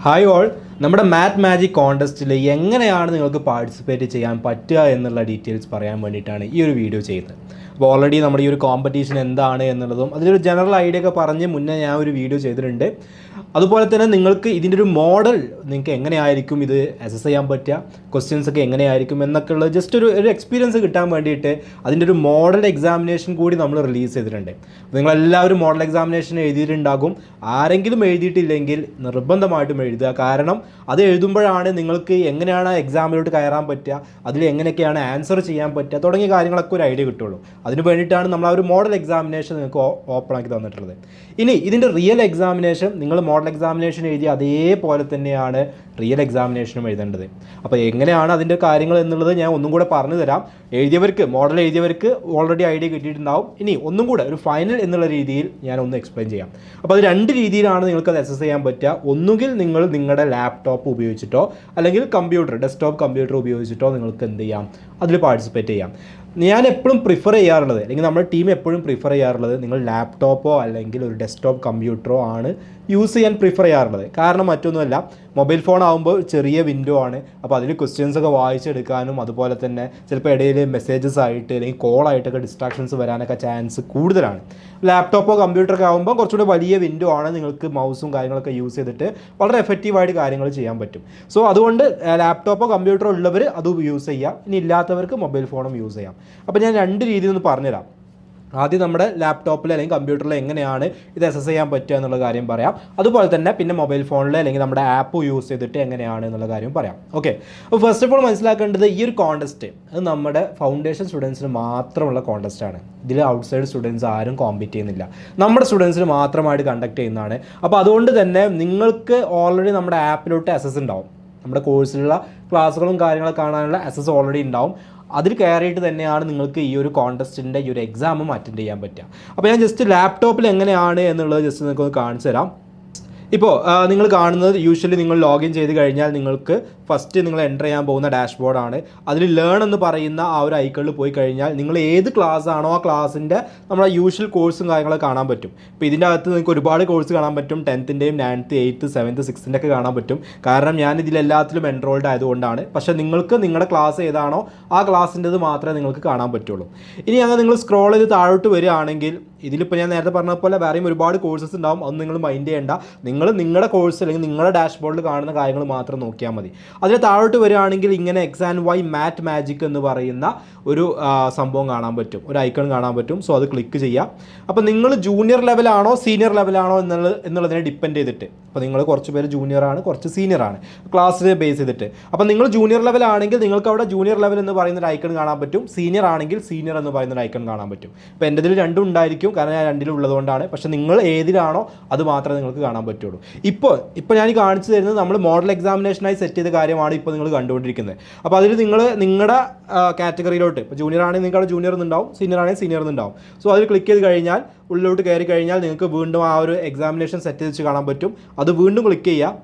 Hi all, നമ്മുടെ math magic കോൺടെസ്റ്റിൽ എങ്ങനെയാണ് നിങ്ങൾക്ക് പാർട്ടിസിപ്പേറ്റ് ചെയ്യാൻ പറ്റുക എന്നുള്ള ഡീറ്റെയിൽസ് പറയാൻ വേണ്ടിയിട്ടാണ് ഈ ഒരു വീഡിയോ ചെയ്യുന്നത്. അപ്പോൾ ഓൾറെഡി നമ്മുടെ ഈ ഒരു കോമ്പറ്റീഷൻ എന്താണ് എന്നുള്ളതും അതിലൊരു ജനറൽ ഐഡിയ ഒക്കെ പറഞ്ഞ് മുന്നേ ഞാൻ ഒരു വീഡിയോ ചെയ്തിട്ടുണ്ട്. അതുപോലെ തന്നെ നിങ്ങൾക്ക് ഇതിൻ്റെ ഒരു മോഡൽ നിങ്ങൾക്ക് എങ്ങനെയായിരിക്കും ഇത് അസസ് ചെയ്യാൻ പറ്റുക, ക്വസ്റ്റ്യൻസ് ഒക്കെ എങ്ങനെയായിരിക്കും എന്നൊക്കെ ഉള്ളത് ജസ്റ്റ് ഒരു എക്സ്പീരിയൻസ് കിട്ടാൻ വേണ്ടിയിട്ട് അതിൻ്റെ ഒരു മോഡൽ എക്സാമിനേഷൻ കൂടി നമ്മൾ റിലീസ് ചെയ്തിട്ടുണ്ട്. നിങ്ങളെല്ലാവരും മോഡൽ എക്സാമിനേഷൻ എഴുതിയിട്ടുണ്ടാകും. ആരെങ്കിലും എഴുതിയിട്ടില്ലെങ്കിൽ നിർബന്ധമായിട്ടും എഴുതുക. കാരണം അത് എഴുതുമ്പോഴാണ് നിങ്ങൾക്ക് എങ്ങനെയാണ് എക്സാമിലോട്ട് കയറാൻ പറ്റുക, അതിൽ എങ്ങനെയൊക്കെയാണ് ആൻസർ ചെയ്യാൻ പറ്റുക തുടങ്ങിയ കാര്യങ്ങളൊക്കെ ഒരു ഐഡിയ കിട്ടുള്ളൂ. അതിന് വേണ്ടിയിട്ടാണ് നമ്മൾ ആ ഒരു മോഡൽ എക്സാമിനേഷൻ നിങ്ങൾക്ക് ഓപ്പൺ ആക്കി തന്നിട്ടുള്ളത്. ഇനി ഇതിൻ്റെ റിയൽ എക്സാമിനേഷൻ നിങ്ങൾ മോഡൽ എക്സാമിനേഷൻ എഴുതി അതേപോലെ തന്നെയാണ് റിയൽ എക്സാമിനേഷനും എഴുതേണ്ടത്. അപ്പോൾ എങ്ങനെയാണ് അതിൻ്റെ കാര്യങ്ങൾ എന്നുള്ളത് ഞാൻ ഒന്നും കൂടെ പറഞ്ഞു തരാം. മോഡൽ എഴുതിയവർക്ക് ഓൾറെഡി ഐഡിയ കിട്ടിയിട്ടുണ്ടാവും. ഇനി ഒന്നും കൂടെ ഒരു ഫൈനൽ എന്നുള്ള രീതിയിൽ ഞാൻ ഒന്ന് എക്സ്പ്ലെയിൻ ചെയ്യാം. അപ്പോൾ അത് രണ്ട് രീതിയിലാണ് നിങ്ങൾക്ക് അത് അസസ് ചെയ്യാൻ പറ്റുക. ഒന്നുകിൽ നിങ്ങൾ നിങ്ങളുടെ ലാപ്ടോപ്പ് ഉപയോഗിച്ചിട്ടോ അല്ലെങ്കിൽ ഡെസ്ക്ടോപ്പ് കമ്പ്യൂട്ടർ ഉപയോഗിച്ചിട്ടോ നിങ്ങൾക്ക് എന്ത് ചെയ്യാം, അതിൽ പാർട്ടിസിപ്പേറ്റ് ചെയ്യാം. ഞാൻ എപ്പോഴും പ്രിഫർ ചെയ്യാറുള്ളത്, അല്ലെങ്കിൽ നമ്മുടെ ടീം എപ്പോഴും പ്രിഫർ ചെയ്യാറുള്ളത്, നിങ്ങൾ ലാപ്ടോപ്പോ അല്ലെങ്കിൽ ഒരു ഡെസ്ക്ടോപ്പ് കമ്പ്യൂട്ടറോ ആണ് യൂസ് ചെയ്യാൻ പ്രിഫർ ചെയ്യാറുള്ളത്. കാരണം മറ്റൊന്നുമല്ല, മൊബൈൽ ഫോൺ ആകുമ്പോൾ ചെറിയ വിൻഡോ ആണ്. അപ്പോൾ അതിൽ ക്വസ്റ്റ്യൻസ് ഒക്കെ വായിച്ചെടുക്കാനും അതുപോലെ തന്നെ ചിലപ്പോൾ ഇടയിൽ മെസ്സേജസ് ആയിട്ട് അല്ലെങ്കിൽ കോളായിട്ടൊക്കെ ഡിസ്ട്രാക്ഷൻസ് വരാനൊക്കെ ചാൻസ് കൂടുതലാണ്. ലാപ്ടോപ്പോ കമ്പ്യൂട്ടറൊക്കെ ആകുമ്പോൾ കുറച്ചുകൂടി വലിയ വിൻഡോ ആണ്, നിങ്ങൾക്ക് മൗസും കാര്യങ്ങളൊക്കെ യൂസ് ചെയ്തിട്ട് വളരെ എഫക്റ്റീവായിട്ട് കാര്യങ്ങൾ ചെയ്യാൻ പറ്റും. സോ അതുകൊണ്ട് ലാപ്ടോപ്പോ കമ്പ്യൂട്ടറോ ഉള്ളവർ അത് യൂസ് ചെയ്യാം. ഇനി ഇല്ലാത്തവർക്ക് മൊബൈൽ ഫോണും യൂസ് ചെയ്യാം. അപ്പോൾ ഞാൻ രണ്ട് രീതിയിൽ ഒന്ന് പറഞ്ഞുതരാം. ആദ്യം നമ്മുടെ ലാപ്ടോപ്പിൽ അല്ലെങ്കിൽ കമ്പ്യൂട്ടറിൽ എങ്ങനെയാണ് ഇത് അസസ് ചെയ്യാൻ പറ്റുക എന്നുള്ള കാര്യം പറയാം. അതുപോലെ തന്നെ പിന്നെ മൊബൈൽ ഫോണിൽ അല്ലെങ്കിൽ നമ്മുടെ ആപ്പ് യൂസ് ചെയ്തിട്ട് എങ്ങനെയാണ് എന്നുള്ള കാര്യം പറയാം. ഓക്കെ, അപ്പോൾ ഫസ്റ്റ് ഓഫ് ഓൾ മനസ്സിലാക്കേണ്ടത് ഈ ഒരു കോൺടെസ്റ്റ് അത് നമ്മുടെ ഫൗണ്ടേഷൻ സ്റ്റുഡൻസിന് മാത്രമുള്ള കോൺടെസ്റ്റാണ്. ഇതിൽ ഔട്ട്സൈഡ് സ്റ്റുഡൻസ് ആരും കോമ്പീറ്റ് ചെയ്യുന്നില്ല, നമ്മുടെ സ്റ്റുഡൻസിന് മാത്രമായിട്ട് കണ്ടക്ട് ചെയ്യുന്നതാണ്. അപ്പോൾ അതുകൊണ്ട് തന്നെ നിങ്ങൾക്ക് ഓൾറെഡി നമ്മുടെ ആപ്പിലോട്ട് അസസ് ഉണ്ടാവും. നമ്മുടെ കോഴ്സിലുള്ള ക്ലാസ്സുകളും കാര്യങ്ങളൊക്കെ കാണാനുള്ള അസസ് ഓൾറെഡി ഉണ്ടാവും. അതിൽ കയറിയിട്ട് തന്നെയാണ് നിങ്ങൾക്ക് ഈ ഒരു കോൺടെസ്റ്റിൻ്റെ ഈ ഒരു എക്സാമും അറ്റൻഡ് ചെയ്യാൻ പറ്റുക. അപ്പോൾ ഞാൻ ജസ്റ്റ് ലാപ്ടോപ്പിൽ എങ്ങനെയാണ് എന്നുള്ളത് ജസ്റ്റ് നിങ്ങൾക്കൊന്ന് കാണിച്ചു തരാം. ഇപ്പോൾ നിങ്ങൾ കാണുന്നത് യൂഷ്വലി നിങ്ങൾ ലോഗിൻ ചെയ്ത് കഴിഞ്ഞാൽ നിങ്ങൾക്ക് ഫസ്റ്റ് നിങ്ങൾ എൻ്റർ ചെയ്യാൻ പോകുന്ന ഡാഷ്ബോർഡാണ്. അതിൽ ലേൺ എന്ന് പറയുന്ന ആ ഒരു ഐക്കണിൽ പോയി കഴിഞ്ഞാൽ നിങ്ങൾ ഏത് ക്ലാസ് ആണോ ആ ക്ലാസ്സിൻ്റെ നമ്മുടെ യൂഷ്വൽ കോഴ്സും കാര്യങ്ങളൊക്കെ കാണാൻ പറ്റും. ഇപ്പോൾ ഇതിൻ്റെ അകത്ത് നിങ്ങൾക്ക് ഒരുപാട് കോഴ്സ് കാണാൻ പറ്റും. 10th-ൻ്റെയും 9th, 8th, 7th, 6th ഒക്കെ കാണാൻ പറ്റും. കാരണം ഞാൻ ഇതിലെല്ലാത്തിലും എൻറോൾഡ് ആയതുകൊണ്ടാണ്. പക്ഷേ നിങ്ങൾക്ക് നിങ്ങളുടെ ക്ലാസ് ഏതാണോ ആ ക്ലാസ്സിൻ്റെത് മാത്രമേ നിങ്ങൾക്ക് കാണാൻ പറ്റുള്ളൂ. ഇനി അങ്ങനെ നിങ്ങൾ സ്ക്രോൾ ചെയ്ത് താഴോട്ട് വരികയാണെങ്കിൽ ഇതിലിപ്പോൾ ഞാൻ നേരത്തെ പറഞ്ഞ പോലെ വേറെയും ഒരുപാട് കോഴ്സസ് ഉണ്ടാവും. അതൊന്നും നിങ്ങൾ മൈൻഡ് ചെയ്യേണ്ട. നിങ്ങൾ നിങ്ങളുടെ കോഴ്സ് അല്ലെങ്കിൽ നിങ്ങളുടെ ഡാഷ്ബോർഡിൽ കാണുന്ന കാര്യങ്ങൾ മാത്രം നോക്കിയാൽ മതി. അതിന് താഴോട്ട് വരികയാണെങ്കിൽ ഇങ്ങനെ x and y math magic എന്ന് പറയുന്ന ഒരു സംഭവം കാണാൻ പറ്റും, ഒരു ഐക്കൺ കാണാൻ പറ്റും. സോ അത് ക്ലിക്ക് ചെയ്യാം. അപ്പോൾ നിങ്ങൾ ജൂനിയർ ലെവലാണോ സീനിയർ ലെവലാണോ എന്നുള്ളതിനെ ഡിപ്പെൻഡ് ചെയ്തിട്ട്, അപ്പോൾ നിങ്ങൾ കുറച്ച് പേര് ജൂനിയറാണ്, കുറച്ച് സീനിയറാണ് ക്ലാസ്സിനെ ബേസ് ചെയ്തിട്ട്. അപ്പോൾ നിങ്ങൾ ജൂനിയർ ലെവലാണെങ്കിൽ നിങ്ങൾക്ക് അവിടെ ജൂനിയർ ലെവൽ എന്ന് പറയുന്ന ഒരു ഐക്കൺ കാണാൻ പറ്റും. സീനിയർ ആണെങ്കിൽ സീനിയർ എന്ന് പറയുന്ന ഒരു ഐക്കൺ കാണാൻ പറ്റും. അപ്പോൾ എൻ്റെ ഇതിൽ രണ്ടും ഉണ്ടായിരിക്കും, കാരണം ഞാൻ രണ്ടിലും ഉള്ളതുകൊണ്ടാണ്. പക്ഷേ നിങ്ങൾ ഏതിലാണോ അത് മാത്രമേ നിങ്ങൾക്ക് കാണാൻ പറ്റുള്ളൂ. ഇപ്പോൾ ഞാൻ കാണിച്ചു തരുന്നത് നമ്മൾ മോഡൽ എക്സാമിനേഷനായി സെറ്റ് ചെയ്ത കാര്യമാണ് ഇപ്പോൾ നിങ്ങൾ കണ്ടുകൊണ്ടിരിക്കുന്നത്. അപ്പോൾ അതിൽ നിങ്ങൾ നിങ്ങളുടെ കാറ്റഗറിയിലോട്ട്, ഇപ്പോൾ ജൂനിയർ ആണെങ്കിൽ നിങ്ങൾക്ക് അവിടെ ജൂനിയർ എന്നുണ്ടാവും, സീനിയർ ആണെങ്കിൽ സീനിയർ എന്നുണ്ടാവും. സോ അതിൽ ക്ലിക്ക് ചെയ്ത് കഴിഞ്ഞാൽ ഉള്ളിലോട്ട് കയറി കഴിഞ്ഞാൽ നിങ്ങൾക്ക് വീണ്ടും ആ ഒരു എക്സാമിനേഷൻ സെറ്റ് ചെയ്ത് കാണാൻ പറ്റും. അത് വീണ്ടും ക്ലിക്ക് ചെയ്യുക.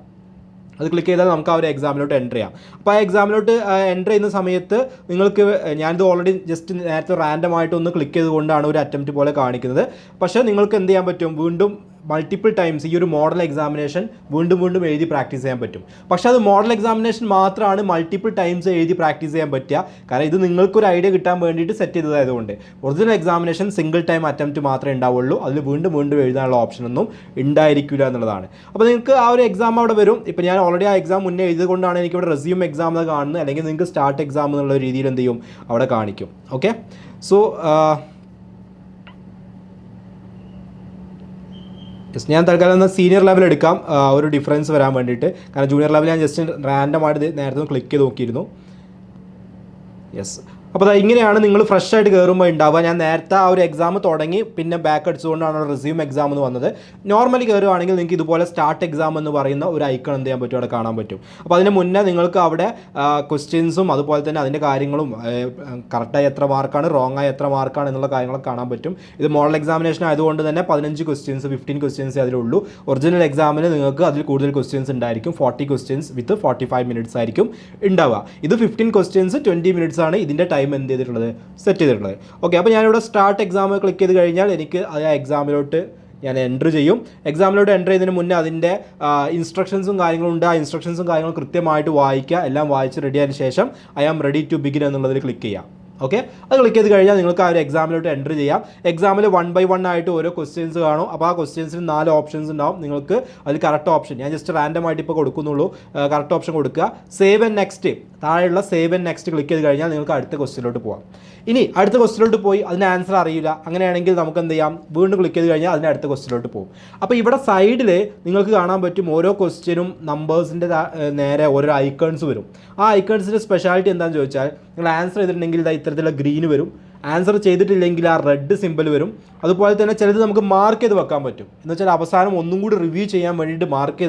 അത് ക്ലിക്ക് ചെയ്താൽ നമുക്ക് ആ ഒരു എക്സാമിലോട്ട് എൻ്റർ ചെയ്യാം. അപ്പോൾ ആ എക്സാമിലോട്ട് എൻ്റർ ചെയ്യുന്ന സമയത്ത് നിങ്ങൾക്ക്, ഞാനിത് ഓൾറെഡി ജസ്റ്റ് നേരത്തെ റാൻഡമായിട്ട് ഒന്ന് ക്ലിക്ക് ചെയ്തുകൊണ്ടാണ് ഒരു അറ്റംപ്റ്റ് പോലെ കാണിക്കുന്നത്. പക്ഷേ നിങ്ങൾക്ക് എന്ത് ചെയ്യാൻ പറ്റും, വീണ്ടും മൾട്ടിപ്പിൾ ടൈംസ് ഈ ഒരു മോഡൽ എക്സാമിനേഷൻ വീണ്ടും എഴുതി പ്രാക്ടീസ് ചെയ്യാൻ പറ്റും. പക്ഷേ അത് മോഡൽ എക്സാമിനേഷൻ മാത്രമാണ് മൾട്ടിപ്പിൾ ടൈംസ് എഴുതി പ്രാക്ടീസ് ചെയ്യാൻ പറ്റുക. കാരണം ഇത് നിങ്ങൾക്കൊരു ഐഡിയ കിട്ടാൻ വേണ്ടിയിട്ട് സെറ്റ് ചെയ്തതായതുകൊണ്ട്. Original examination single time attempt മാത്രമേ ഉണ്ടാവുള്ളൂ. അതിൽ വീണ്ടും എഴുതാനുള്ള ഓപ്ഷനൊന്നും ഉണ്ടായിരിക്കില്ല എന്നുള്ളതാണ്. അപ്പോൾ നിങ്ങൾക്ക് ആ ഒരു എക്സാം അവിടെ വരും. ഇപ്പോൾ ഞാൻ ഓൾറെഡി ആ എക്സാം മുന്നേ എഴുതിയതുകൊണ്ടാണ് എനിക്കിവിടെ റെസ്യൂം എക്സാം എന്ന് കാണുന്നത്. അല്ലെങ്കിൽ നിങ്ങൾക്ക് സ്റ്റാർട്ട് എക്സാം എന്നുള്ള രീതിയിൽ എന്ത് ചെയ്യും അവിടെ കാണിക്കും. ഓക്കെ, സോ ഞാൻ തൽക്കാലം എന്നാൽ സീനിയർ ലെവൽ എടുക്കാം, ഒരു ഡിഫറൻസ് വരാൻ വേണ്ടിയിട്ട്. കാരണം ജൂനിയർ ലെവൽ ഞാൻ ജസ്റ്റ് റാൻഡമായിട്ട് നേരത്തെ ക്ലിക്ക് ചെയ്ത് നോക്കിയിരുന്നു. യെസ്, അപ്പോൾ ഇങ്ങനെയാണ് നിങ്ങൾ ഫ്രഷ് ആയിട്ട് കയറുമ്പോൾ ഉണ്ടാവുക. ഞാൻ നേരത്തെ ആ ഒരു എക്സാം തുടങ്ങി പിന്നെ ബാക്ക് അടിച്ചുകൊണ്ടാണ് റെസ്യൂം എക്സാം എന്ന് വന്നത്. നോർമലി കയറുകയാണെങ്കിൽ നിങ്ങൾക്ക് ഇതുപോലെ സ്റ്റാർട്ട് എക്സാം എന്ന് പറയുന്ന ഒരു ഐക്കൺ എന്ത് ചെയ്യാൻ പറ്റും, അവിടെ കാണാൻ പറ്റും. അപ്പോൾ അതിന് മുന്നേ നിങ്ങൾക്ക് അവിടെ ക്വസ്റ്റ്യൻസും അതുപോലെ തന്നെ അതിൻ്റെ കാര്യങ്ങളും കറക്റ്റായി എത്ര മാർക്കാണ്, റോങ് ആയി എത്ര മാർക്കാണ് എന്നുള്ള കാര്യങ്ങളൊക്കെ കാണാൻ പറ്റും. ഇത് മോഡൽ എക്സാമിനേഷൻ ആയതുകൊണ്ട് തന്നെ 15 ക്വസ്റ്റ്യൻസ് 15 ക്വസ്റ്റ്യൻസ് അതിലുള്ളൂ. ഒറിജിനൽ എക്സാമിന് നിങ്ങൾക്ക് അതിൽ കൂടുതൽ ക്വസ്റ്റ്യൻസ് ഉണ്ടായിരിക്കും. 40 ക്വസ്റ്റ്യൻസ് വിത്ത് 45 മിനിറ്റ്സ് ആയിരിക്കും ഉണ്ടാവുക. ഇത് 15 ക്വസ്റ്റ്യൻസ് 20 മിനിറ്റ്സ് ആണ് ഇതിൻ്റെ ടൈം എന്ത് ചെയ്തിട്ടുള്ളത്, സെറ്റ് ചെയ്തിട്ടുള്ളത്. ഓക്കെ, അപ്പോൾ ഞാനിവിടെ സ്റ്റാർട്ട് എക്സാം ക്ലിക്ക് ചെയ്ത് കഴിഞ്ഞാൽ എനിക്ക് ആ എക്സാമിലോട്ട് ഞാൻ എൻ്റർ ചെയ്യും. എക്സാമിലോട്ട് എൻ്റർ ചെയ്തതിന് മുന്നേ അതിൻ്റെ ഇൻസ്ട്രക്ഷൻസും കാര്യങ്ങളും ഉണ്ട്. ആ ഇൻസ്ട്രക്ഷൻസും കാര്യങ്ങളും കൃത്യമായിട്ട് വായിക്കുക. എല്ലാം വായിച്ച് റെഡി ആയതിനു ശേഷം I am ready to begin എന്നുള്ളതിൽ ക്ലിക്ക് ചെയ്യാം. ഓക്കെ, അത് ക്ലിക്ക് ചെയ്ത് കഴിഞ്ഞാൽ നിങ്ങൾക്ക് ആ ഒരു എക്സാമിലോട്ട് എൻ്റർ ചെയ്യാം. എക്സാമിൽ 1 by 1 ആയിട്ട് ഓരോ ക്വസ്റ്റ്യൻസ് കാണും. അപ്പോൾ ആ ക്വസ്റ്റ്യൻസിന് 4 ഓപ്ഷൻസ് ഉണ്ടാവും. നിങ്ങൾക്ക് അതിൽ കറക്റ്റ് ഓപ്ഷൻ ഞാൻ ജസ്റ്റ് റാൻഡം ആയിട്ട് ഇപ്പോൾ കൊടുക്കുന്നുള്ളൂ. കറക്റ്റ് ഓപ്ഷൻ കൊടുക്കുക. സേവ് ആൻഡ് നെക്സ്റ്റ്, താഴെയുള്ള സേവ് ആൻഡ് നെക്സ്റ്റ് ക്ലിക്ക് ചെയ്ത് കഴിഞ്ഞാൽ നിങ്ങൾക്ക് അടുത്ത ക്വസ്റ്റ്യനിലോട്ട് പോകാം. ഇനി അടുത്ത ക്വസ്റ്റ്യനിലോട്ട് പോയി അതിന് ആൻസർ അറിയില്ല, അങ്ങനെയാണെങ്കിൽ നമുക്ക് എന്ത് ചെയ്യാം, വീണ്ടും ക്ലിക്ക് ചെയ്ത് കഴിഞ്ഞാൽ അതിന് അടുത്ത ക്വസ്റ്റ്യനിലോട്ട് പോകും. അപ്പോൾ ഇവിടെ സൈഡിൽ നിങ്ങൾക്ക് കാണാൻ പറ്റും ഓരോ ക്വസ്റ്റ്യനും നമ്പേഴ്സിൻ്റെ നേരെ ഓരോ ഐക്കൺസ് വരും. ആ ഐക്കൺസിൻ്റെ സ്പെഷ്യാലിറ്റി എന്താണെന്ന് ചോദിച്ചാൽ, നിങ്ങൾ ആൻസർ ചെയ്തിട്ടുണ്ടെങ്കിൽ ഇത്തരത്തിലുള്ള ഗ്രീൻ വരും, ആൻസർ ചെയ്തിട്ടില്ലെങ്കിൽ ആ റെഡ് സിമ്പിൾ വരും. അതുപോലെ തന്നെ ചിലത് നമുക്ക് മാർക്ക് ചെയ്ത് വെക്കാൻ പറ്റും. എന്ന് വെച്ചാൽ അവസാനം ഒന്നും കൂടി റിവ്യൂ ചെയ്യാൻ വേണ്ടിയിട്ട് മാർക്ക്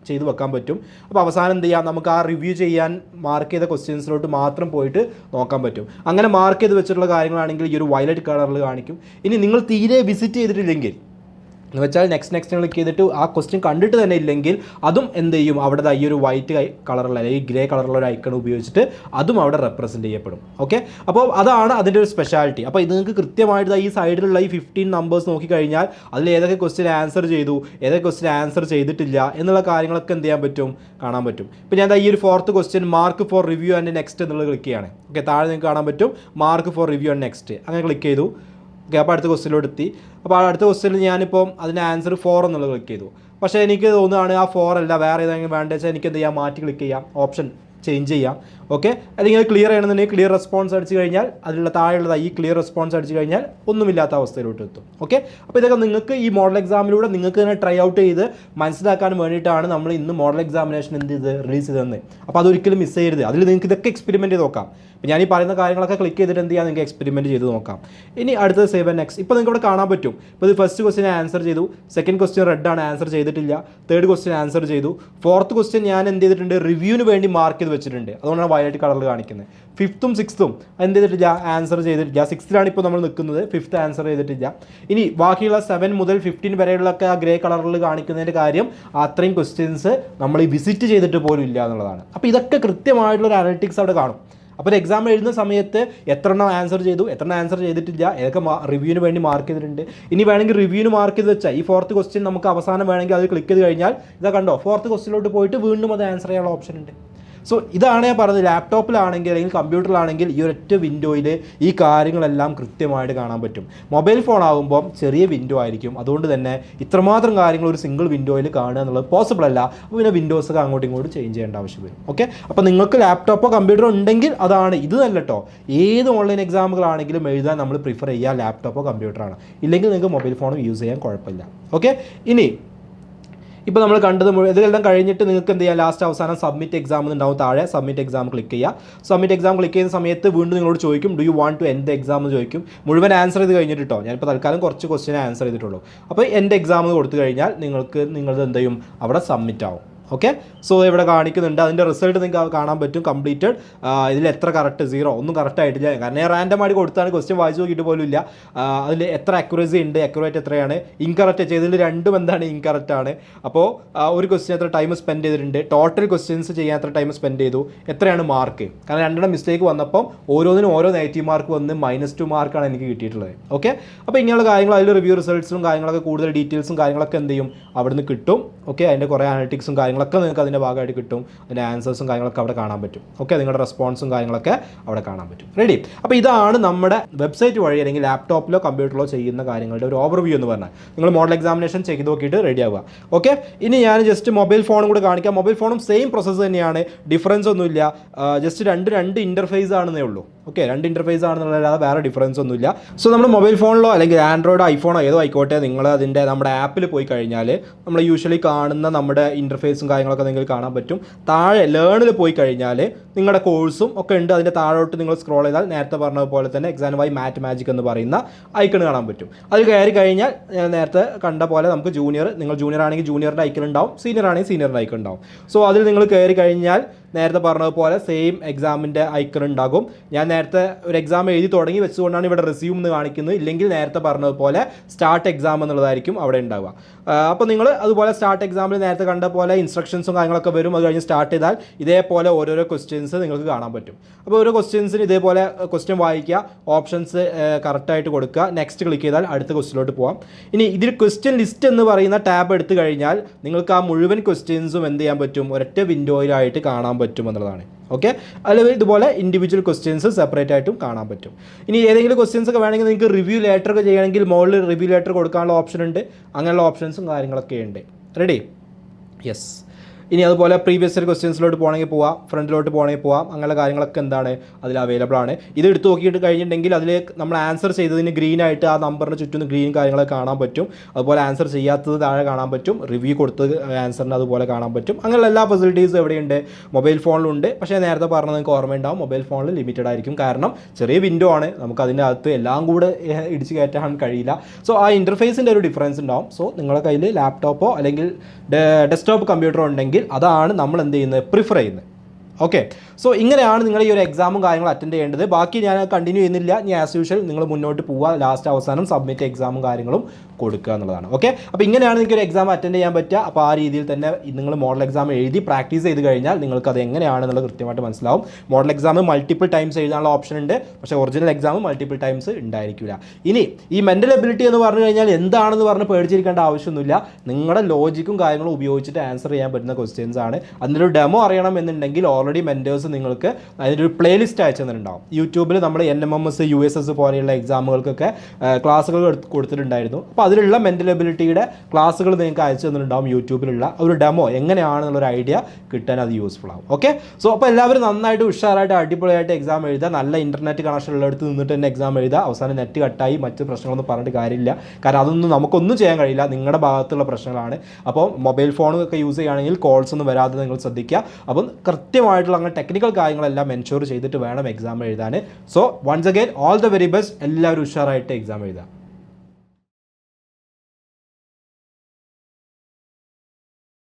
ചെയ്ത് വെക്കാൻ പറ്റും. അപ്പോൾ അവസാനം എന്ത് ചെയ്യാം, നമുക്ക് ആ റിവ്യൂ ചെയ്യാൻ മാർക്ക് ചെയ്ത ക്വസ്റ്റ്യൻസിലോട്ട് മാത്രം പോയിട്ട് നോക്കാൻ പറ്റും. അങ്ങനെ മാർക്ക് ചെയ്ത് വെച്ചിട്ടുള്ള കാര്യങ്ങളാണെങ്കിൽ ഈ ഒരു വയലറ്റ് കളറിൽ കാണിക്കും. ഇനി നിങ്ങൾ തീരെ വിസിറ്റ് ചെയ്തിട്ടില്ലെങ്കിൽ എന്ന് വെച്ചാൽ നെക്സ്റ്റ് ക്ലിക്ക് ചെയ്തിട്ട് ആ ക്വസ്റ്റ്യൻ കണ്ടിട്ട് തന്നെ ഇല്ലെങ്കിൽ അതും എന്ത് ചെയ്യും, അവിടെ ഈ ഒരു വൈറ്റ് കളറുള്ള അല്ലെങ്കിൽ ഗ്രേ കളറുള്ള ഒരു ഐക്കൺ ഉപയോഗിച്ചിട്ട് അതും അവിടെ റെപ്രസെൻറ്റ് ചെയ്യപ്പെടും. ഓക്കെ, അപ്പോൾ അതാണ് അതിൻ്റെ ഒരു സ്പെഷ്യാലിറ്റി. അപ്പോൾ ഇത് നിങ്ങൾക്ക് കൃത്യമായിട്ട് ഈ സൈഡിലുള്ള ഈ 15 നമ്പേഴ്സ് നോക്കിക്കഴിഞ്ഞാൽ അതിൽ ഏതൊക്കെ ക്വസ്റ്റ്യൻ ആൻസർ ചെയ്തു, ഏതൊക്കെ ക്വസ്റ്റ്യൻ ആൻസർ ചെയ്തിട്ടില്ല എന്നുള്ള കാര്യങ്ങളൊക്കെ എന്ത് ചെയ്യാൻ പറ്റും, കാണാൻ പറ്റും. ഇപ്പോൾ ഞാൻ ഈ ഒരു 4th question mark four review and next എന്നുള്ളത് ക്ലിക്ക് ചെയ്യാണ്. ഓക്കെ, താഴെ നിങ്ങൾക്ക് കാണാൻ പറ്റും mark four review and next, അങ്ങനെ ക്ലിക്ക് ചെയ്തു. ഓക്കെ, അപ്പോൾ അടുത്ത ക്വസ്റ്റ്യനിലോട്ട് എത്തി. അപ്പോൾ അടുത്ത ക്വസ്റ്റ്യനിൽ ഞാനിപ്പോൾ അതിൻ്റെ ആൻസർ 4 എന്നുള്ളത് ക്ലിക്ക് ചെയ്തു. പക്ഷേ എനിക്ക് തോന്നുകയാണ് ആ 4 അല്ല, വേറെ ഏതെങ്കിലും വേണ്ടത് വെച്ചാൽ എനിക്ക് എന്ത് ചെയ്യാം, മാറ്റി ക്ലിക്ക് ചെയ്യാം, ഓപ്ഷൻ ചേഞ്ച് ചെയ്യാം. ഓക്കെ, അല്ലെങ്കിൽ ക്ലിയർ ചെയ്യണമെന്നുണ്ടെങ്കിൽ ക്ലിയർ റെസ്പോൺസ് അടിച്ച് കഴിഞ്ഞാൽ അതിലുള്ള താഴെയുള്ളത് ഈ ക്ലിയർ റെസ്പോൺസ് അടിച്ച് കഴിഞ്ഞാൽ ഒന്നുമില്ലാത്ത അവസ്ഥയിലോട്ട് എത്തും. ഓക്കെ, അപ്പോൾ ഇതൊക്കെ നിങ്ങൾക്ക് ഈ മോഡൽ എക്സാമിലൂടെ നിങ്ങൾക്ക് തന്നെ ട്രൈ ഔട്ട് ചെയ്ത് മനസ്സിലാക്കാൻ വേണ്ടിയിട്ടാണ് നമ്മൾ ഇന്ന് മോഡൽ എക്സാമിനേഷൻ എന്ത് ചെയ്ത് റിലീസ് ചെയ്തതെന്ന്. അപ്പോൾ അതൊരിക്കലും മിസ് ചെയ്യരുത്. അതിൽ നിങ്ങൾക്ക് ഇതൊക്കെ എക്സ്പെരിമെൻറ്റ് ചെയ്ത് നോക്കാം. അപ്പോൾ ഞാൻ ഈ പറയുന്ന കാര്യങ്ങളൊക്കെ ക്ലിക്ക് ചെയ്തിട്ട് എന്ത് ചെയ്യാം, നിങ്ങൾക്ക് എക്സ്പെരിമെൻറ്റ് ചെയ്ത് നോക്കാം. ഇനി അടുത്തത് സേവ് ആൻഡ് നെക്സ്റ്റ്. ഇപ്പോൾ നിങ്ങൾക്ക് ഇവിടെ കാണാൻ പറ്റും. ഇപ്പോൾ ഇത് ഫസ്റ്റ് ക്വസ്റ്റ്യൻ ആൻസർ ചെയ്തു, സെക്കൻഡ് ക്വസ്റ്റ്യൻ റെഡ് ആണ്, ആൻസർ ചെയ്തിട്ടില്ല, തേർഡ് ക്വസ്റ്റ്യൻ ആൻസർ ചെയ്തു, 4th ക്വസ്റ്റ്യൻ ഞാൻ എന്ത് ചെയ്തിട്ടുണ്ട്, റിവ്യൂവിന് വേണ്ടി മാർക്ക് ചെയ്ത് വെച്ചിട്ടുണ്ട്, അതുകൊണ്ടാണ് വയലറ്റ് കളറിൽ കാണിക്കുന്നത്. 5th 6th എന്ത് ചെയ്തിട്ടില്ല, ആൻസർ ചെയ്തിട്ടില്ല. 6th ഇപ്പോൾ നമ്മൾ നിൽക്കുന്നത്, 5th ആൻസർ ചെയ്തിട്ടില്ല. ഇനി ബാക്കിയുള്ള 7 മുതൽ 15 വരെയുള്ളൊക്കെ ആ ഗ്രേ കളറിൽ കാണിക്കുന്നതിൻ്റെ കാര്യം അത്രയും ക്വസ്റ്റ്യൻസ് നമ്മൾ ഈ വിസിറ്റ് ചെയ്തിട്ട് പോലും ഇല്ല എന്നുള്ളതാണ്. അപ്പോൾ ഇതൊക്കെ കൃത്യമായിട്ടുള്ളൊരു അനലിറ്റിക്സ് അവിടെ കാണും. അപ്പോൾ എക്സാം എഴുതുന്ന സമയത്ത് എത്രണ്ണം ആൻസർ ചെയ്തു, എത്രണ്ണം ആൻസർ ചെയ്തിട്ടില്ല, ഏതൊക്കെ റിവ്യൂവിന് വേണ്ടി മാർക്ക് ചെയ്തിട്ടുണ്ട്. ഇനി വേണമെങ്കിൽ റിവ്യൂവിന് മാർക്ക് ചെയ്ത് വെച്ചാൽ ഈ 4th ക്വസ്റ്റ്യൻ നമുക്ക് അവസാനം വേണമെങ്കിൽ അത് ക്ലിക്ക് ചെയ്ത് കഴിഞ്ഞാൽ ഇതാ കണ്ടോ, 4th ക്വസ്റ്റ്യനിലോട്ട് പോയിട്ട് വീണ്ടും അത് ആൻസർ ചെയ്യാനുള്ള ഓപ്ഷൻ ഉണ്ട്. സോ ഇതാണ് ഞാൻ പറഞ്ഞത്, ലാപ്ടോപ്പിലാണെങ്കിൽ അല്ലെങ്കിൽ കമ്പ്യൂട്ടറിലാണെങ്കിൽ ഈ ഒരൊറ്റ വിൻഡോയിൽ ഈ കാര്യങ്ങളെല്ലാം കൃത്യമായിട്ട് കാണാൻ പറ്റും. മൊബൈൽ ഫോൺ ആകുമ്പോൾ ചെറിയ വിൻഡോ ആയിരിക്കും, അതുകൊണ്ട് തന്നെ ഇത്രമാത്രം കാര്യങ്ങൾ ഒരു സിംഗിൾ വിൻഡോയിൽ കാണുക എന്നുള്ളത് പോസിബിൾ അല്ല. അപ്പോൾ പിന്നെ വിൻഡോസൊക്കെ അങ്ങോട്ടും ഇങ്ങോട്ടും ചേഞ്ച് ചെയ്യേണ്ട ആവശ്യം വരും. ഓക്കെ, അപ്പോൾ നിങ്ങൾക്ക് ലാപ്ടോപ്പോ കമ്പ്യൂട്ടറോ ഉണ്ടെങ്കിൽ അതാണ്, ഇത് നല്ല കേട്ടോ. ഏത് ഓൺലൈൻ എക്സാമുകളാണെങ്കിലും എഴുതാൻ നമ്മൾ പ്രിഫർ ചെയ്യുക ലാപ്ടോപ്പോ കമ്പ്യൂട്ടറാണ്. ഇല്ലെങ്കിൽ നിങ്ങൾക്ക് മൊബൈൽ ഫോണും യൂസ് ചെയ്യാൻ കുഴപ്പമില്ല. ഓക്കെ, ഇനി ഇപ്പോൾ നമ്മൾ കണ്ടത് ഇതെല്ലാം കഴിഞ്ഞിട്ട് നിങ്ങൾക്ക് എന്ത് ചെയ്യാം, ലാസ്റ്റ് അവസാനം സബ്മിറ്റ് എക്സാം ഉണ്ടാവും, താഴെ സബ്മിറ്റ് എക്സാം ക്ലിക്ക് ചെയ്യുക. സബ്മിറ്റ് എക്സാം ക്ലിക്ക് ചെയ്യുന്ന സമയത്ത് വീണ്ടും നിങ്ങളോട് ചോദിക്കും do you want to end exam എന്ന് ചോദിക്കും. മുഴുവൻ ആൻസർ ചെയ്ത് കഴിഞ്ഞിട്ട് കേട്ടോ, ഞാനിപ്പോൾ തൽക്കാലം കുറച്ച് ക്വസ്റ്റ്യൻ ആൻസർ ചെയ്തിട്ടുള്ളൂ. അപ്പോൾ എൻഡ് എക്സാം എന്ന് കൊടുത്തു കഴിഞ്ഞാൽ നിങ്ങളത് എന്ത് ചെയ്യും, അവിടെ സബ്മിറ്റ് ആവും. ഓക്കെ, സോ ഇവിടെ കാണിക്കുന്നുണ്ട് അതിൻ്റെ റിസൾട്ട് നിങ്ങൾക്ക് കാണാൻ പറ്റും. കംപ്ലീറ്റഡ്, ഇതിൽ എത്ര കറക്റ്റ്, 0 ഒന്നും കറക്റ്റ് ആയിട്ടില്ല. കാരണം ഞാൻ റാൻഡമായിട്ട് കൊടുത്താണ്, ക്വസ്റ്റ്യൻ വായിച്ച് നോക്കിയിട്ട് പോലും ഇല്ല. അതിൽ എത്ര അക്യുറസി ഉണ്ട്, അക്യുറേറ്റ് എത്രയാണ്, ഇൻകറക്റ്റ് ചെയ്തതിൽ രണ്ടും എന്താണ്, ഇൻകറക്റ്റ് ആണ്. അപ്പോൾ ഒരു ക്വസ്റ്റ്യൻ എത്ര ടൈം സ്പെൻഡ് ചെയ്തിട്ടുണ്ട്, ടോട്ടൽ ക്വസ്റ്റ്യൻസ് ചെയ്യാൻ എത്ര ടൈം സ്പെൻഡ് ചെയ്തു, എത്രയാണ് മാർക്ക്. കാരണം 2 മിസ്റ്റേക്ക് വന്നപ്പം ഓരോന്നിനും ഓരോ നെഗറ്റീവ് മാർക്ക് വന്ന് -2 മാർക്കാണ് എനിക്ക് കിട്ടിയിട്ടുള്ളത്. ഓക്കെ, അപ്പോൾ ഇങ്ങനെയുള്ള കാര്യങ്ങൾ അതിൽ റിവ്യൂ റിസൾട്ട്സും കാര്യങ്ങളൊക്കെ കൂടുതൽ ഡീറ്റെയിൽസും കാര്യങ്ങളൊക്കെ എന്ത് ചെയ്യും, അവിടുന്ന് കിട്ടും. ഓക്കെ, അതിൻ്റെ കുറേ അനലിറ്റിക്സും കാര്യങ്ങളൊക്കെ നിങ്ങൾക്ക് അതിൻ്റെ ഭാഗമായിട്ട് കിട്ടും. അതിൻ്റെ ആൻസേഴ്സും കാര്യങ്ങളൊക്കെ അവിടെ കാണാൻ പറ്റും. ഓക്കെ, നിങ്ങളുടെ റെസ്പോൺസും കാര്യങ്ങളൊക്കെ അവിടെ കാണാൻ പറ്റും. റെഡി, അപ്പോൾ ഇതാണ് നമ്മുടെ വെബ്സൈറ്റ് വഴി അല്ലെങ്കിൽ ലാപ്ടോപ്പിലോ കമ്പ്യൂട്ടറിലോ ചെയ്യുന്ന കാര്യങ്ങളുടെ ഒരു ഓവർവ്യൂ എന്ന് പറഞ്ഞാൽ. നിങ്ങൾ മോഡൽ എക്സാമിനേഷൻ ചെയ്ത് നോക്കിയിട്ട് റെഡി ആവുക. ഓക്കെ, ഇനി ഞാൻ ജസ്റ്റ് മൊബൈൽ ഫോണും കൂടെ കാണിക്കാം. മൊബൈൽ ഫോണും സെയിം പ്രോസസ്സ് തന്നെയാണ്, ഡിഫറൻസ് ഒന്നുമില്ല. ജസ്റ്റ് രണ്ട് ഇൻ്റർഫേസ് ആണെന്നേ ഉള്ളൂ. ഓക്കെ, 2 ഇൻ്റർഫേസ് ആണെന്നുള്ളതല്ലാതെ വേറെ ഡിഫറൻസ് ഒന്നുമില്ല. സോ നമ്മൾ മൊബൈൽ ഫോണിലോ അല്ലെങ്കിൽ ആൻഡ്രോയിഡോ ഐഫോണോ ഏതോ ആയിക്കോട്ടെ, നിങ്ങൾ അതിൻ്റെ നമ്മുടെ ആപ്പിൽ പോയി കഴിഞ്ഞാൽ നമ്മൾ യൂഷ്വലി കാണുന്ന നമ്മുടെ ഇൻ്റർഫേസും കാര്യങ്ങളൊക്കെ നിങ്ങൾക്ക് കാണാൻ പറ്റും. താഴെ ലേണിൽ പോയി കഴിഞ്ഞാൽ നിങ്ങളുടെ കോഴ്സും ഒക്കെ ഉണ്ട്. അതിൻ്റെ താഴോട്ട് നിങ്ങൾ സ്ക്രോൾ ചെയ്താൽ നേരത്തെ പറഞ്ഞതുപോലെ തന്നെ എക്സാം മാറ്റ് മാജിക് എന്ന് പറയുന്ന ഐക്കൺ കാണാൻ പറ്റും. അതിൽ കയറി കഴിഞ്ഞാൽ ഞാൻ നേരത്തെ കണ്ട പോലെ നമുക്ക് ജൂനിയർ, നിങ്ങൾ ജൂനിയർ ആണെങ്കിൽ ജൂനിയറിൻ്റെ ഐക്കൺ ഉണ്ടാവും, സീനിയർ ആണെങ്കിൽ സീനിയറിൻ്റെ ഐക്കൺ ഉണ്ടാവും. സോ അതിൽ നിങ്ങൾ കയറി കഴിഞ്ഞാൽ നേരത്തെ പറഞ്ഞതുപോലെ സെയിം എക്സാമിൻ്റെ ഐക്കൺ ഉണ്ടാകും. ഞാൻ നേരത്തെ ഒരു എക്സാം എഴുതി തുടങ്ങി വെച്ചുകൊണ്ടാണ് ഇവിടെ റെസ്യൂം എന്ന് കാണിക്കുന്നത്. ഇല്ലെങ്കിൽ നേരത്തെ പറഞ്ഞതുപോലെ സ്റ്റാർട്ട് എക്സാം എന്നുള്ളതായിരിക്കും അവിടെ ഉണ്ടാവുക. അപ്പോൾ നിങ്ങൾ അതുപോലെ സ്റ്റാർട്ട് എക്സാമിൽ നേരത്തെ കണ്ട പോലെ ഇൻസ്ട്രക്ഷൻസും കാര്യങ്ങളൊക്കെ വരും. അത് കഴിഞ്ഞ് സ്റ്റാർട്ട് ചെയ്താൽ ഇതേപോലെ ഓരോരോ ക്വസ്റ്റ്യൻസ് നിങ്ങൾക്ക് കാണാൻ പറ്റും. അപ്പോൾ ഓരോ ക്വസ്റ്റ്യൻസിന് ഇതേപോലെ ക്വസ്റ്റ്യൻ വായിക്കുക, ഓപ്ഷൻസ് കറക്റ്റായിട്ട് കൊടുക്കുക, നെക്സ്റ്റ് ക്ലിക്ക് ചെയ്താൽ അടുത്ത ക്വസ്റ്റ്യനിലോട്ട് പോകാം. ഇനി ഇതിൽ ക്വസ്റ്റ്യൻ ലിസ്റ്റ് എന്ന് പറയുന്ന ടാബ് എടുത്തു കഴിഞ്ഞാൽ നിങ്ങൾക്ക് ആ മുഴുവൻ ക്വസ്റ്റ്യൻസും എന്ത് ചെയ്യാൻ പറ്റും, ഒരൊറ്റ വിൻഡോയിലായിട്ട് കാണാൻ പറ്റും എന്നുള്ളതാണ്. ഓക്കെ, അല്ലെങ്കിൽ ഇതുപോലെ ഇൻഡിവിജ്വൽ ക്വസ്റ്റ്യൻസ് സെപ്പറേറ്റ് ആയിട്ടും കാണാൻ പറ്റും. ഇനി ഏതെങ്കിലും ക്വസ്റ്റ്യൻസ് ഒക്കെ വേണമെങ്കിൽ നിങ്ങൾക്ക് റിവ്യൂ ലെറ്റർ ഒക്കെ ചെയ്യണമെങ്കിൽ മുകളിൽ റിവ്യൂ ലെറ്റർ കൊടുക്കാനുള്ള ഓപ്ഷൻ ഉണ്ട്. അങ്ങനെയുള്ള ഓപ്ഷൻസും കാര്യങ്ങളൊക്കെ ഉണ്ട്. റെഡി? യെസ്. ഇനി അതുപോലെ പ്രീവിയസ് ഇയർ ക്വസ്റ്റ്യൻസിലോട്ട് പോകണമെങ്കിൽ പോവാം, ഫ്രണ്ടിലോട്ട് പോകണമെങ്കിൽ പോവാം. അങ്ങനെയുള്ള കാര്യങ്ങളൊക്കെ എന്താണ് അതിൽ അവൈലബിൾ ആണ്. ഇത് എടുത്ത് നോക്കിയിട്ട് കഴിഞ്ഞിട്ടുണ്ടെങ്കിൽ അതിൽ നമ്മൾ ആൻസർ ചെയ്തതിന് ഗ്രീൻ ആയിട്ട് ആ നമ്പറിന് ചുറ്റും ഗ്രീൻ കാര്യങ്ങളൊക്കെ കാണാൻ പറ്റും. അതുപോലെ ആൻസർ ചെയ്യാത്തത് താഴെ കാണാൻ പറ്റും, റിവ്യൂ കൊടുത്തത് ആൻസറിന് അതുപോലെ കാണാൻ പറ്റും. അങ്ങനെയുള്ള എല്ലാ ഫെസിലിറ്റീസും എവിടെയുണ്ട്, മൊബൈൽ ഫോണിലുണ്ട്. പക്ഷേ നേരത്തെ പറഞ്ഞത് നിങ്ങൾക്ക് ഓർമ്മയുണ്ടാവും, മൊബൈൽ ഫോണിൽ ലിമിറ്റഡ് ആയിരിക്കും. കാരണം ചെറിയ വിൻഡോ ആണ്, നമുക്ക് അതിൻ്റെ അകത്ത് എല്ലാം കൂടെ ഇടിച്ച് കയറ്റാൻ കഴിയില്ല. സോ ആ ഇൻ്റർഫേസിൻ്റെ ഒരു ഡിഫറൻസ് ഉണ്ടാവും. സോ നിങ്ങളുടെ കയ്യിൽ ലാപ്ടോപ്പോ അല്ലെങ്കിൽ ഡെസ്ക്ടോപ്പ് കമ്പ്യൂട്ടറോ ഉണ്ടെങ്കിൽ അതാണ് നമ്മൾ എന്ത് ചെയ്യുന്നത്, പ്രിഫർ ചെയ്യുന്നത്. ഓക്കെ, സോ ഇങ്ങനെയാണ് നിങ്ങൾ ഈ ഒരു എക്സാമും കാര്യങ്ങളും അറ്റൻഡ് ചെയ്യേണ്ടത്. ബാക്കി ഞാൻ കണ്ടിന്യൂ ചെയ്യുന്നില്ല. ഇനി ആസ് യൂഷ്വൽ നിങ്ങൾ മുന്നോട്ട് പോവുക, ലാസ്റ്റ് അവസാനം സബ്മിറ്റ് എക്സാമും കാര്യങ്ങളും കൊടുക്കുക എന്നുള്ളതാണ്. ഓക്കെ, അപ്പോൾ ഇങ്ങനെയാണ് നിങ്ങൾക്ക് ഒരു എക്സാം അറ്റൻഡ് ചെയ്യാൻ പറ്റുക. അപ്പോൾ ആ രീതിയിൽ തന്നെ നിങ്ങൾ മോഡൽ എക്സാം എഴുതി പ്രാക്ടീസ് ചെയ്ത് കഴിഞ്ഞാൽ നിങ്ങൾക്ക് അത് എങ്ങനെയാണെന്നുള്ളത് കൃത്യമായിട്ട് മനസ്സിലാവും. മോഡൽ എക്സാം മൾട്ടിപ്പിൾ ടൈംസ് എഴുതാനുള്ള ഓപ്ഷൻ ഉണ്ട്, പക്ഷേ ഒറിജിനൽ എക്സാം മൾട്ടിപ്പിൾ ടൈംസ് ഉണ്ടായിരിക്കില്ല. ഇനി ഈ മെൻ്റൽ എബിലിറ്റി എന്ന് പറഞ്ഞു കഴിഞ്ഞാൽ എന്താണെന്ന് പറഞ്ഞ് പേടിച്ചിരിക്കേണ്ട ആവശ്യമൊന്നുമില്ല. നിങ്ങളുടെ ലോജിക്കും കാര്യങ്ങളും ഉപയോഗിച്ചിട്ട് ആൻസർ ചെയ്യാൻ പറ്റുന്ന ക്വസ്റ്റ്യൻസ് ആണ്. അതിൻ്റെ ഒരു ഡെമോ അറിയണം എന്നുണ്ടെങ്കിൽ ഓൾറെഡി മെൻറ്റേഴ്സ് നിങ്ങൾക്ക് അതിൻ്റെ ഒരു പ്ലേലിസ്റ്റ് അയച്ചു തന്നിട്ടുണ്ടാവും. യൂട്യൂബിൽ നമ്മൾ NMMS USS പോലെയുള്ള എക്സാമുകൾക്കൊക്കെ ക്ലാസ്സുകൾ കൊടുത്തിട്ടുണ്ടായിരുന്നു. അപ്പോൾ അതിലുള്ള മെൻ്റൽ എബിലിറ്റിയുടെ ക്ലാസ്സുകൾ നിങ്ങൾക്ക് അയച്ചു തന്നിട്ടുണ്ടാവും. യൂട്യൂബിലുള്ള ഒരു ഡെമോ എങ്ങനെയാണെന്നുള്ളൊരു ഐഡിയ കിട്ടാൻ അത് യൂസ്ഫുൾ ആവും. ഓക്കെ, സോ അപ്പോൾ എല്ലാവരും നന്നായിട്ട് ഉഷാറായിട്ട് അടിപൊളിയായിട്ട് എക്സാം എഴുതുക. നല്ല ഇൻ്റർനെറ്റ് കണക്ഷൻ ഉള്ളിടത്ത് നിന്നിട്ട് തന്നെ എക്സാം എഴുതുക. അവസാനം നെറ്റ് കട്ടായി മറ്റ് പ്രശ്നങ്ങളൊന്നും പറഞ്ഞിട്ട് കാര്യമില്ല. കാരണം അതൊന്നും നമുക്കൊന്നും ചെയ്യാൻ കഴിയില്ല, നിങ്ങളുടെ ഭാഗത്തുള്ള പ്രശ്നങ്ങളാണ്. അപ്പോൾ മൊബൈൽ ഫോണൊക്കെ യൂസ് ചെയ്യുകയാണെങ്കിൽ കോൾസ് ഒന്നും വരാതെ നിങ്ങൾ ശ്രദ്ധിക്കുക. അപ്പം കൃത്യമായിട്ടുള്ള അങ്ങനെ ടെക്നിക്കൽ കാര്യങ്ങളെല്ലാം എൻഷുർ ചെയ്തിട്ട് വേണം എക്സാം എഴുതാൻ. So once again all the very best. എല്ലാവരും ഉഷാറായിട്ട് എക്സാം എഴുതാം.